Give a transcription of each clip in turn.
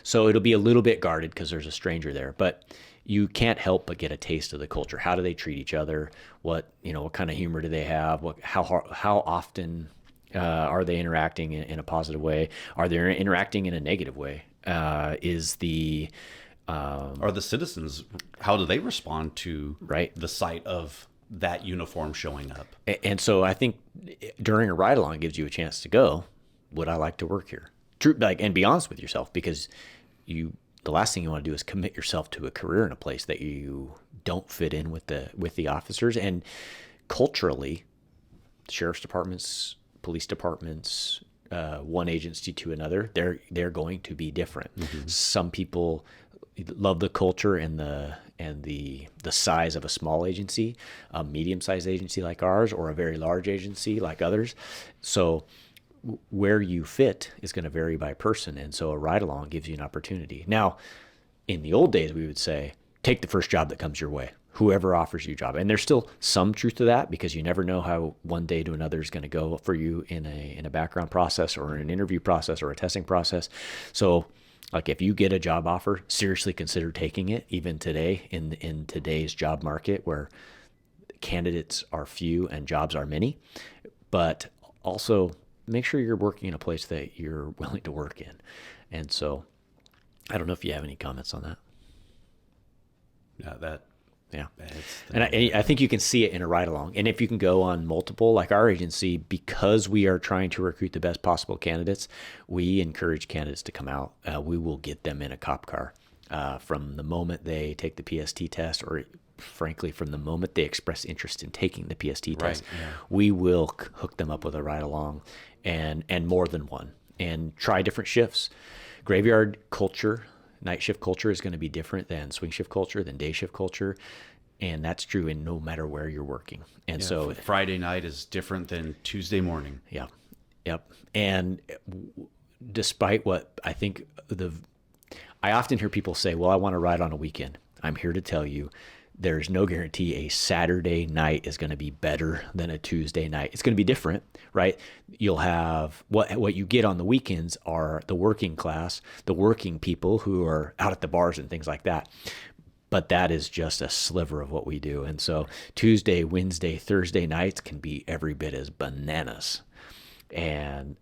So it'll be a little bit guarded because there's a stranger there, but you can't help but get a taste of the culture. How do they treat each other? What kind of humor do they have? How often are they interacting in a positive way? Are they interacting in a negative way? Is the Are the citizens, how do they respond to right? the sight of that uniform showing up? And so I think during a ride along gives you a chance to go, would I like to work here? True, like, and be honest with yourself, because the last thing you want to do is commit yourself to a career in a place that you don't fit in with the officers. And culturally, sheriff's departments, police departments, one agency to another, they're going to be different. Mm-hmm. Some people love the culture and the size of a small agency, a medium-sized agency like ours, or a very large agency like others. So where you fit is going to vary by person, and so a ride-along gives you an opportunity. Now, in the old days, we would say, take the first job that comes your way, whoever offers you a job. And there's still some truth to that, because you never know how one day to another is going to go for you in a background process or an interview process or a testing process. So like, if you get a job offer, seriously consider taking it, even today in today's job market where candidates are few and jobs are many. But also make sure you're working in a place that you're willing to work in. And so I don't know if you have any comments on that. Yeah. And I think you can see it in a ride along. And if you can go on multiple, like our agency, because we are trying to recruit the best possible candidates, we encourage candidates to come out. We will get them in a cop car from the moment they take the PST test, or frankly, from the moment they express interest in taking the PST test. Yeah. We will hook them up with a ride along, and more than one, and try different shifts. Graveyard culture, night shift culture is going to be different than swing shift culture, than day shift culture. And that's true in no matter where you're working. And so Friday night is different than Tuesday morning. Yeah. Yep. And despite what I think I often hear people say, well, I want to ride on a weekend. I'm here to tell you, there's no guarantee a Saturday night is going to be better than a Tuesday night. It's going to be different, right? You'll have what you get on the weekends are the working class, the working people who are out at the bars and things like that. But that is just a sliver of what we do. And so Tuesday, Wednesday, Thursday nights can be every bit as bananas, and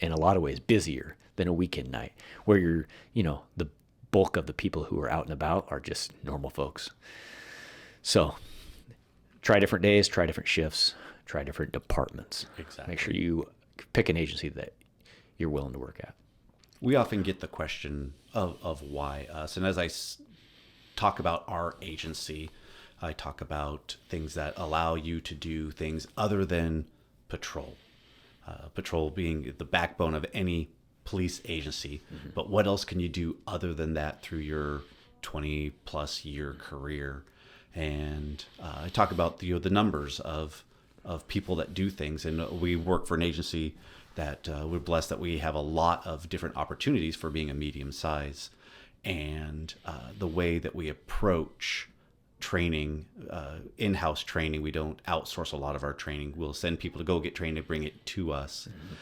in a lot of ways busier than a weekend night, where the bulk of the people who are out and about are just normal folks. So try different days, try different shifts, try different departments. Exactly. Make sure you pick an agency that you're willing to work at. We often get the question of why us. And as I talk about our agency, I talk about things that allow you to do things other than patrol. Patrol being the backbone of any police agency. Mm-hmm. But what else can you do other than that through your 20 plus year career? And I talk about the numbers of people that do things. And we work for an agency that we're blessed that we have a lot of different opportunities for being a medium size. And the way that we approach training, in-house training, we don't outsource a lot of our training. We'll send people to go get trained and bring it to us. Mm-hmm.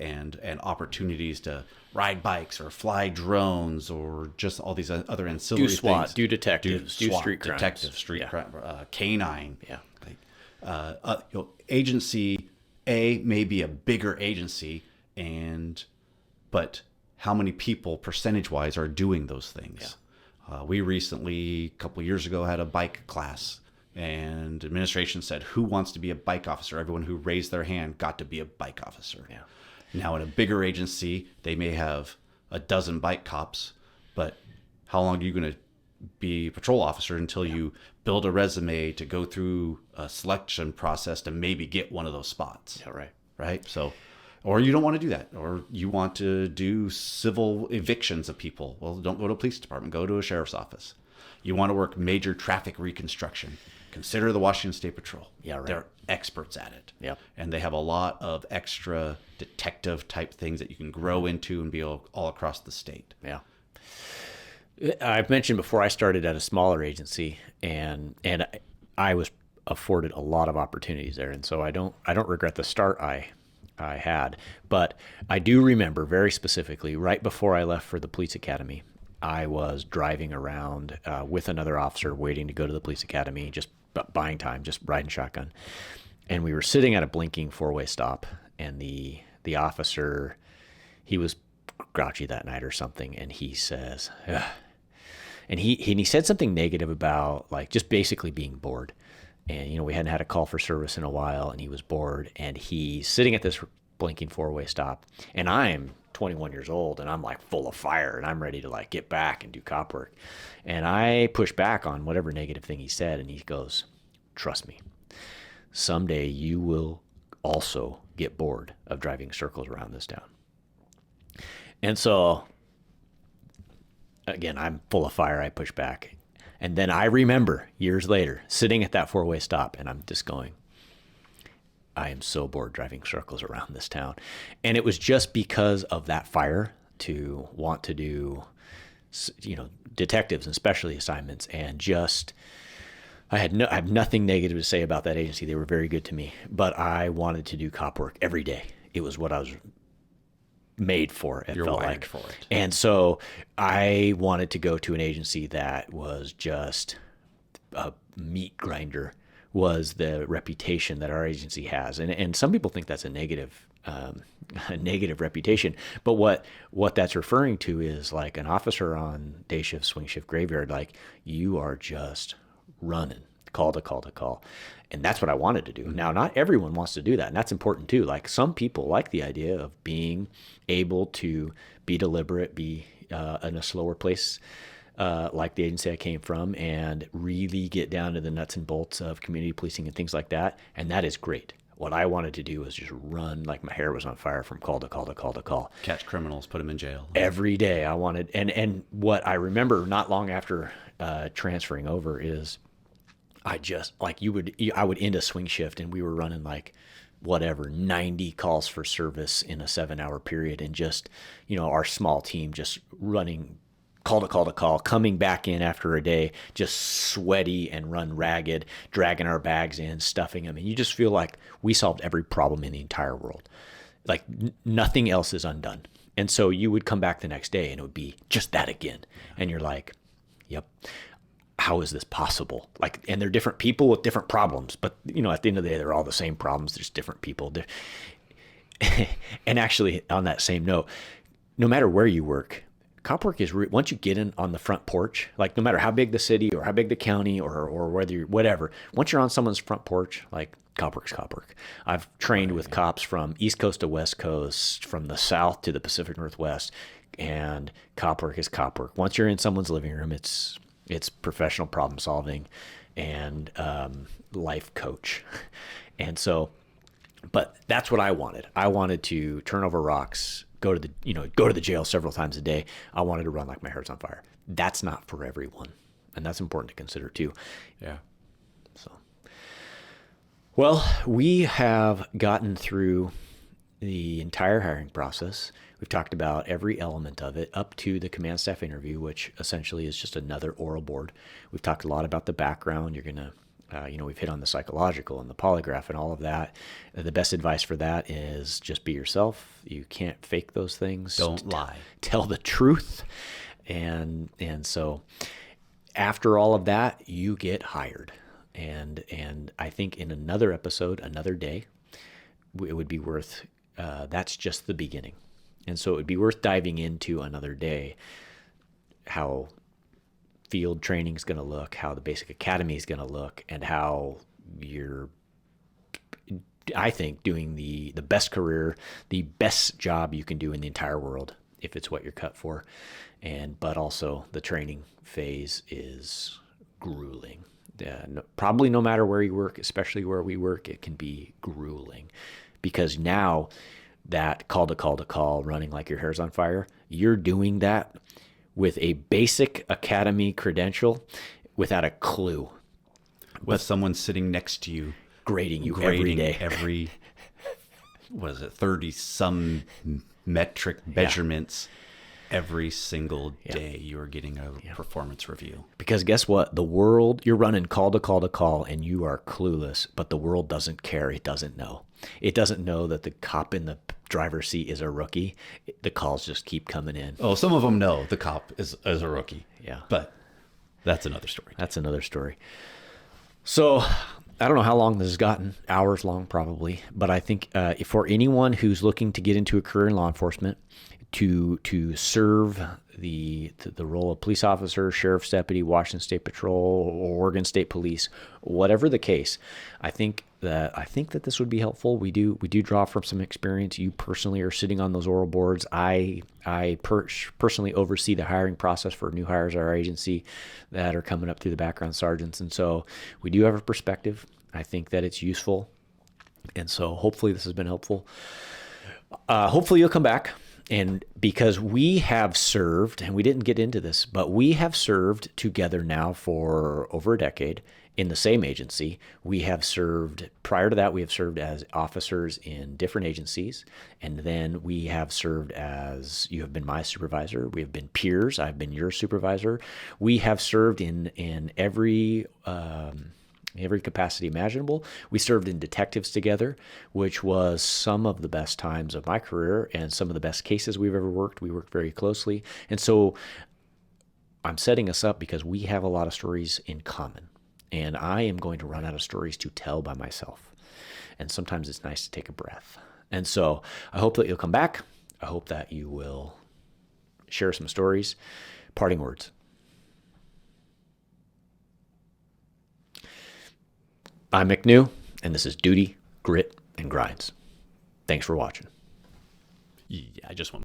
And opportunities to ride bikes or fly drones or just all these other ancillary things. Do SWAT, things. do detectives, do street crimes. Detective, street crime, canine. Yeah. Agency A may be a bigger agency, but how many people percentage-wise are doing those things? Yeah. We recently, a couple of years ago, had a bike class, and administration said, who wants to be a bike officer? Everyone who raised their hand got to be a bike officer. Yeah. Now, in a bigger agency, they may have a dozen bike cops, but how long are you going to be a patrol officer until you build a resume to go through a selection process to maybe get one of those spots? Yeah, right. Right? So, or you don't want to do that, or you want to do civil evictions of people. Well, don't go to a police department, go to a sheriff's office. You want to work major traffic reconstruction, consider the Washington State Patrol. Yeah, right. They're experts at it. Yep. And they have a lot of extra detective type things that you can grow into and be all across the state. Yeah. I've mentioned before, I started at a smaller agency, and I was afforded a lot of opportunities there, and so I don't regret the start I I had. But I do remember very specifically, right before I left for the police academy, I was driving around with another officer waiting to go to the police academy, just buying time, just riding shotgun. And we were sitting at a blinking four-way stop, and the officer, he was grouchy that night or something, and he says, ugh. And he said something negative about like just basically being bored. And, we hadn't had a call for service in a while, and he was bored, and he's sitting at this blinking four-way stop, and I'm 21 years old, and I'm like full of fire, and I'm ready to like get back and do cop work. And I push back on whatever negative thing he said, and he goes, trust me, someday you will also get bored of driving circles around this town. And so, again, I'm full of fire. I push back. And then I remember years later sitting at that four-way stop, and I'm just going, I am so bored driving circles around this town. And it was just because of that fire to want to do, detectives and specialty assignments. And just, I have nothing negative to say about that agency. They were very good to me, but I wanted to do cop work every day. It was what I was made for it. You're felt wired like for it. And so I wanted to go to an agency that was just a meat grinder, was the reputation that our agency has. And some people think that's a negative reputation, but what that's referring to is like an officer on day shift, swing shift, graveyard, like you are just running call to call to call. And that's what I wanted to do. Now, not everyone wants to do that. And that's important too. Like some people like the idea of being able to be deliberate, be in a slower place, like the agency I came from, and really get down to the nuts and bolts of community policing and things like that. And that is great. What I wanted to do was just run like my hair was on fire from call to call to call to call. Catch criminals, put them in jail. Every day I wanted, and what I remember not long after transferring over is I just like I would end a swing shift and we were running like whatever 90 calls for service in a 7-hour period, and just our small team just running call to call to call, coming back in after a day just sweaty and run ragged, dragging our bags in, stuffing them, and you just feel like we solved every problem in the entire world. Like nothing else is undone. And so you would come back the next day and it would be just that again, and you're like, yep. How is this possible? Like, and they're different people with different problems, but at the end of the day, they're all the same problems. There's different people. And actually, on that same note, no matter where you work, cop work is once you get in on the front porch, like no matter how big the city or how big the county or whether you're whatever, once you're on someone's front porch, like cop work's cop work. I've trained with cops from East Coast to West Coast, from the South to the Pacific Northwest, and cop work is cop work. Once you're in someone's living room, it's professional problem solving and life coach. And so, but that's what I wanted. I wanted to turn over rocks, go to the jail several times a day. I wanted to run like my hair's on fire. That's not for everyone. And that's important to consider too. Yeah. So, well, we have gotten through the entire hiring process. We've talked about every element of it up to the command staff interview, which essentially is just another oral board. We've talked a lot about the background. You're going to, we've hit on the psychological and the polygraph and all of that. The best advice for that is just be yourself. You can't fake those things. Don't lie. Tell the truth. And so after all of that, you get hired. And I think in another episode, another day, it would be worth, that's just the beginning. And so it would be worth diving into another day how field training is going to look, how the basic academy is going to look, and how you're, I think, doing the best career, the best job you can do in the entire world, if it's what you're cut for. But also the training phase is grueling. Probably no matter where you work, especially where we work, it can be grueling, because now that call to call to call, running like your hair's on fire, you're doing that with a basic academy credential without a clue. With someone sitting next to you, grading you every day. Every, 30 some metric measurements. every single day you are getting a performance review. Because guess what? The world, you're running call to call to call and you are clueless, but the world doesn't care. It doesn't know. It doesn't know that the cop in the driver's seat is a rookie. The calls just keep coming in. Oh, some of them know the cop is a rookie. Yeah. But that's another story. That's another story. So I don't know how long this has gotten, hours long probably, but I think for anyone who's looking to get into a career in law enforcement, to serve the role of police officer, sheriff's deputy, Washington State Patrol, Oregon State Police, whatever the case, I think that this would be helpful. We do draw from some experience. You personally are sitting on those oral boards. I personally oversee the hiring process for new hires at our agency that are coming up through the background sergeants, and so we do have a perspective. I think that it's useful, and so hopefully this has been helpful. Hopefully you'll come back. And because we have served, and we didn't get into this, but we have served together now for over a decade in the same agency. We have served, prior to that, we have served as officers in different agencies. And then we have served as, you have been my supervisor. We have been peers. I've been your supervisor. We have served in every capacity imaginable. We served in detectives together, which was some of the best times of my career and some of the best cases we've ever worked. We worked very closely. And so I'm setting us up because we have a lot of stories in common. And I am going to run out of stories to tell by myself. And sometimes it's nice to take a breath. And so I hope that you'll come back. I hope that you will share some stories. Parting words. I'm McNew, and this is Duty, Grit, and Grinds. Thanks for watching. Yeah, I just want